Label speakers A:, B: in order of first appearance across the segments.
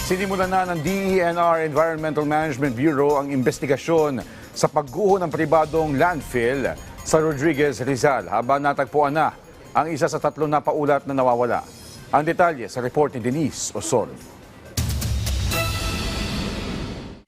A: Sinimulan na ng DENR Environmental Management Bureau ang investigasyon sa pagguho ng pribadong landfill sa Rodriguez, Rizal habang natagpuan na ang isa sa tatlong napaulat na nawawala. Ang detalye sa report ni Denise Osorio.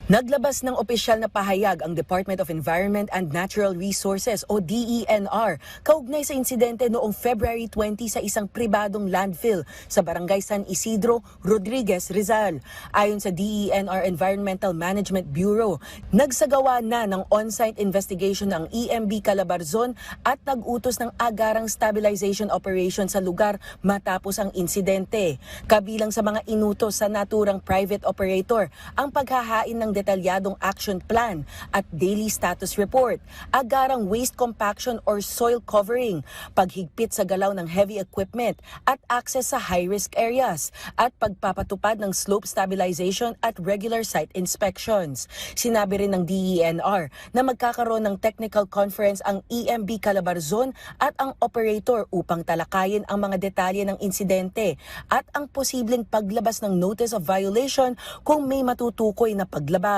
B: Naglabas ng opisyal na pahayag ang Department of Environment and Natural Resources o DENR kaugnay sa insidente noong February 20 sa isang pribadong landfill sa Barangay San Isidro, Rodriguez, Rizal. Ayon sa DENR Environmental Management Bureau, nagsagawa na ng on-site investigation ang EMB Calabarzon at nag-utos ng agarang stabilization operation sa lugar matapos ang insidente. Kabilang sa mga inutos sa naturang private operator ang paghahain ng detalyadong action plan at daily status report, agarang waste compaction or soil covering, paghigpit sa galaw ng heavy equipment at access sa high-risk areas, at pagpapatupad ng slope stabilization at regular site inspections. Sinabi rin ng DENR na magkakaroon ng technical conference ang EMB Calabarzon at ang operator upang talakayin ang mga detalye ng insidente at ang posibleng paglabas ng notice of violation kung may matutukoy na paglabag.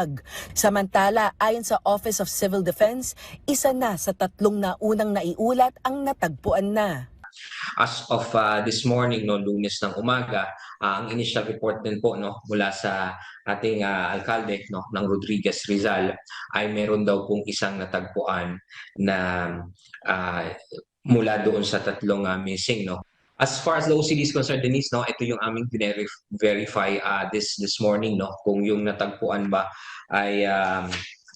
B: Samantala, ayon sa Office of Civil Defense, isa na sa tatlong naunang naiulat ang natagpuan na.
C: As of this morning, Lunes ng umaga, ang initial report din po mula sa ating alkalde ng Rodriguez Rizal ay meron daw pong isang natagpuan na mula doon sa tatlong missing. As far as the OCD is concerned, Denise, ito yung aming verify this morning, kung yung natagpuan ba ay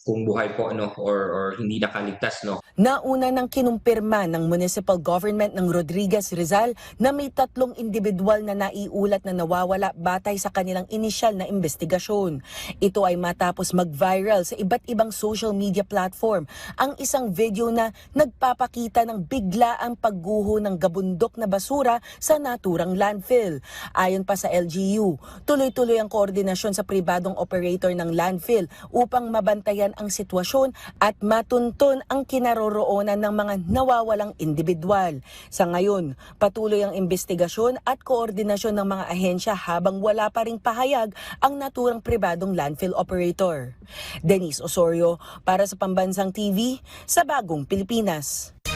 C: kung buhay po or hindi nakaligtas.
B: Nauna nang kinumpirma ng Municipal Government ng Rodriguez Rizal na may tatlong individual na naiulat na nawawala batay sa kanilang inisyal na investigasyon. Ito ay matapos mag-viral sa iba't ibang social media platform ang isang video na nagpapakita ng biglaang pagguho ng gabundok na basura sa naturang landfill. Ayon pa sa LGU, tuloy-tuloy ang koordinasyon sa pribadong operator ng landfill upang mabantayan ang sitwasyon at matunton ang kinaroroonan ng mga nawawalang individual. Sa ngayon, patuloy ang investigasyon at koordinasyon ng mga ahensya habang wala pa ring pahayag ang naturang pribadong landfill operator. Denise Osorio para sa Pambansang TV sa Bagong Pilipinas.